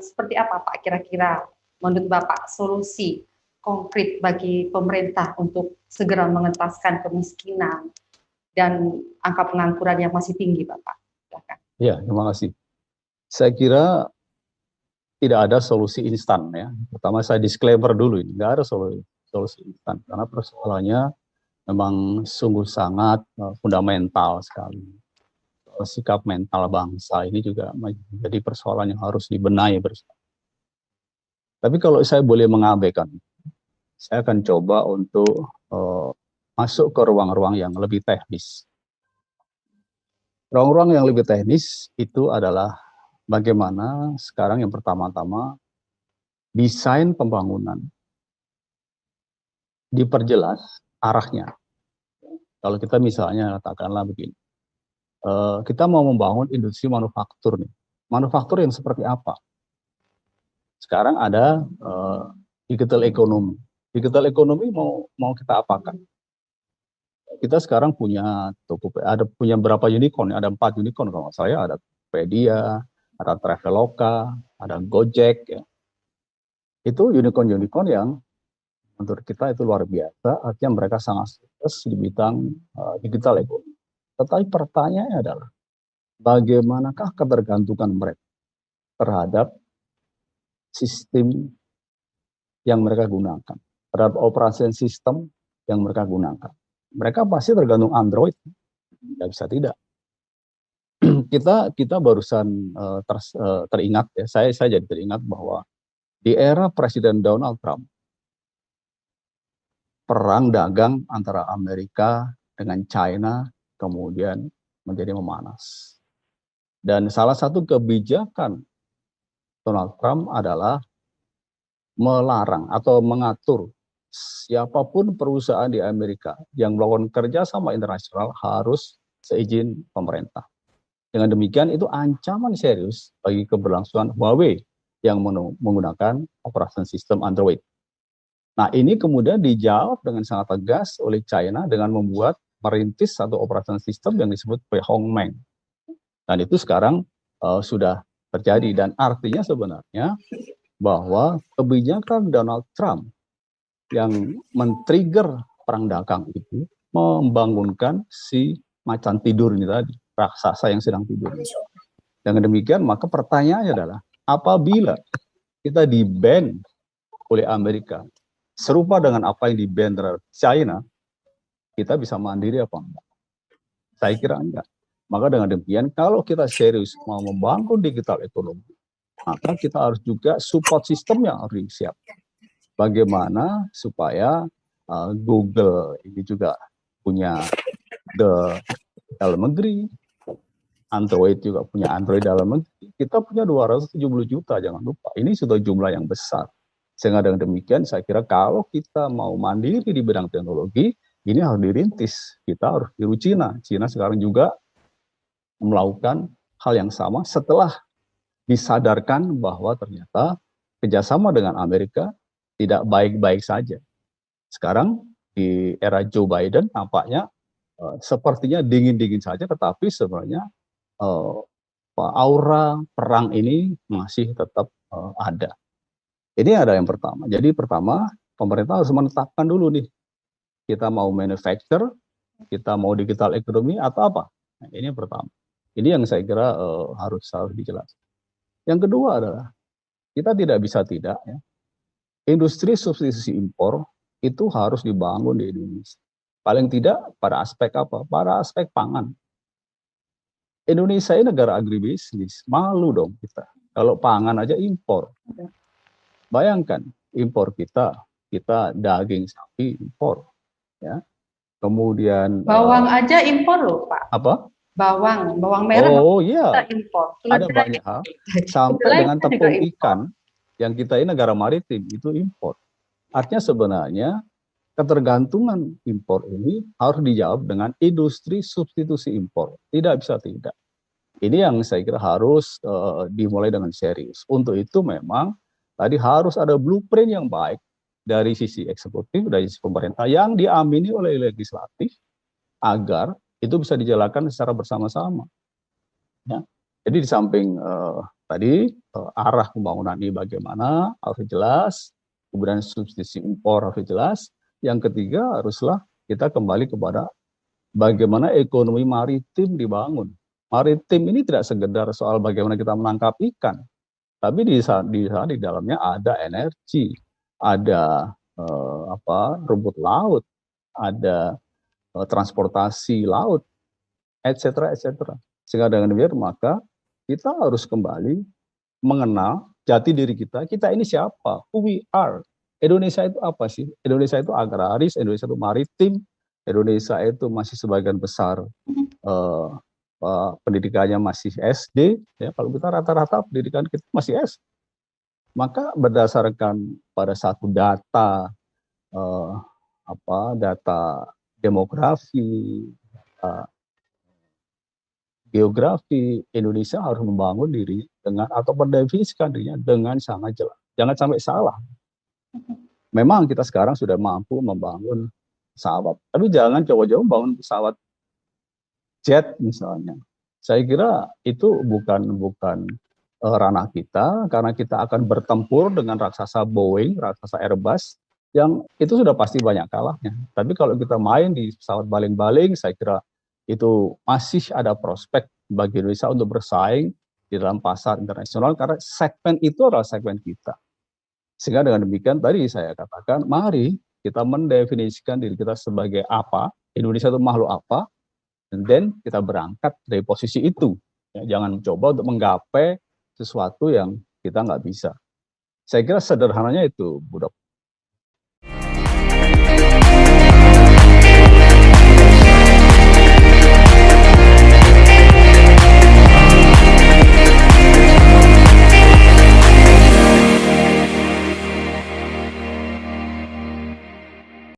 seperti apa Pak kira-kira menurut Bapak solusi konkret bagi pemerintah untuk segera mengentaskan kemiskinan dan angka pengangguran yang masih tinggi, Bapak? Silakan. Ya, terima kasih. Saya kira tidak ada solusi instan ya. Pertama saya disclaimer dulu ini, nggak ada solusi instan karena persoalannya memang sungguh sangat fundamental sekali. Sikap mental bangsa ini juga menjadi persoalan yang harus dibenahi bersama. Tapi kalau saya boleh mengabaikan, saya akan coba untuk masuk ke ruang-ruang yang lebih teknis. Ruang-ruang yang lebih teknis itu adalah bagaimana sekarang yang pertama-tama desain pembangunan diperjelas arahnya. Kalau kita misalnya katakanlah begini, kita mau membangun industri manufaktur nih. Manufaktur yang seperti apa? Sekarang ada digital economy. Digital economy mau kita apakan? Kita sekarang punya punya berapa unicorn? Ada 4 unicorn kalau saya, ada Tokopedia, ada Traveloka, ada Gojek ya. Itu unicorn-unicorn yang menurut kita itu luar biasa, artinya mereka sangat sukses di bidang digital economy. Tetapi pertanyaannya adalah bagaimanakah ketergantungan mereka terhadap sistem yang mereka gunakan, terhadap operasi sistem yang mereka gunakan. Mereka pasti tergantung Android, tidak bisa tidak. kita barusan teringat ya, saya jadi teringat bahwa di era Presiden Donald Trump, perang dagang antara Amerika dengan China kemudian menjadi memanas. Dan salah satu kebijakan Donald Trump adalah melarang atau mengatur siapapun perusahaan di Amerika yang melakukan kerjasama internasional harus seizin pemerintah. Dengan demikian itu ancaman serius bagi keberlangsungan Huawei yang menggunakan operasi sistem Android. Nah ini kemudian dijawab dengan sangat tegas oleh China dengan merintis satu operasi sistem yang disebut Hongmeng. Dan itu sekarang sudah terjadi dan artinya sebenarnya bahwa kebijakan Donald Trump yang men-trigger perang dagang itu membangunkan si macan tidur ini tadi, raksasa yang sedang tidur. Dengan demikian maka pertanyaannya adalah apabila kita di-ban oleh Amerika serupa dengan apa yang di-ban terhadap China, kita bisa mandiri apa enggak? Saya kira enggak. Maka dengan demikian, kalau kita serius mau membangun digital ekonomi, maka kita harus juga support sistem yang harus disiap. Bagaimana supaya Google ini juga punya dalam negeri, Android juga punya Android dalam negeri. Kita punya 270 juta, jangan lupa. Ini sudah jumlah yang besar. Sehingga dengan demikian saya kira kalau kita mau mandiri di bidang teknologi, ini harus dirintis. Kita harus tiru Cina. Cina sekarang juga melakukan hal yang sama setelah disadarkan bahwa ternyata kerjasama dengan Amerika tidak baik-baik saja. Sekarang di era Joe Biden nampaknya sepertinya dingin-dingin saja, tetapi sebenarnya aura perang ini masih tetap ada. Ini ada yang pertama. Jadi pertama, pemerintah harus menetapkan dulu nih, kita mau manufacture, kita mau digital economy atau apa. Nah, ini yang pertama. Ini yang saya kira harus dijelaskan. Yang kedua adalah kita tidak bisa tidak ya, industri substitusi impor itu harus dibangun di Indonesia. Paling tidak pada aspek apa? Pada aspek pangan. Indonesia ini negara agribisnis, malu dong kita. Kalau pangan aja impor. Bayangkan impor kita daging sapi impor, ya. Kemudian bawang aja impor loh Pak. Apa? Bawang merah. Oh iya. Kita impor. Ada banyak hal. Sampai dengan tepung ikan yang kita ini negara maritim itu impor. Artinya sebenarnya ketergantungan impor ini harus dijawab dengan industri substitusi impor. Tidak bisa tidak. Ini yang saya kira harus dimulai dengan serius. Untuk itu memang tadi harus ada blueprint yang baik dari sisi eksekutif, dari sisi pemerintah yang diamini oleh legislatif agar itu bisa dijalankan secara bersama-sama. Ya. Jadi di samping tadi arah pembangunan ini bagaimana harus jelas, kemudian substitusi impor harus jelas. Yang ketiga haruslah kita kembali kepada bagaimana ekonomi maritim dibangun. Maritim ini tidak sekedar soal bagaimana kita menangkap ikan, tapi di dalamnya ada energi, ada rumput laut, ada transportasi laut, etc. etc. Sehingga dengan demikian maka kita harus kembali mengenal jati diri kita. Kita ini siapa? Who we are. Indonesia itu apa sih? Indonesia itu agraris, Indonesia itu maritim, Indonesia itu masih sebagian besar pendidikannya masih SD. Ya, kalau kita rata-rata pendidikan kita masih SD. Maka berdasarkan pada satu data data demografi, geografi, Indonesia harus membangun diri dengan atau mendefinisikan dirinya dengan sangat jelas. Jangan sampai salah. Memang kita sekarang sudah mampu membangun pesawat, tapi jangan coba-coba membangun pesawat jet misalnya. Saya kira itu bukan ranah kita, karena kita akan bertempur dengan raksasa Boeing, raksasa Airbus, yang itu sudah pasti banyak kalahnya. Tapi kalau kita main di pesawat baling-baling, saya kira itu masih ada prospek bagi Indonesia untuk bersaing di dalam pasar internasional, karena segmen itu adalah segmen kita. Sehingga dengan demikian tadi saya katakan, mari kita mendefinisikan diri kita sebagai apa, Indonesia itu makhluk apa, dan then kita berangkat dari posisi itu. Ya, jangan mencoba untuk menggapai sesuatu yang kita nggak bisa. Saya kira sederhananya itu, Bu Dok.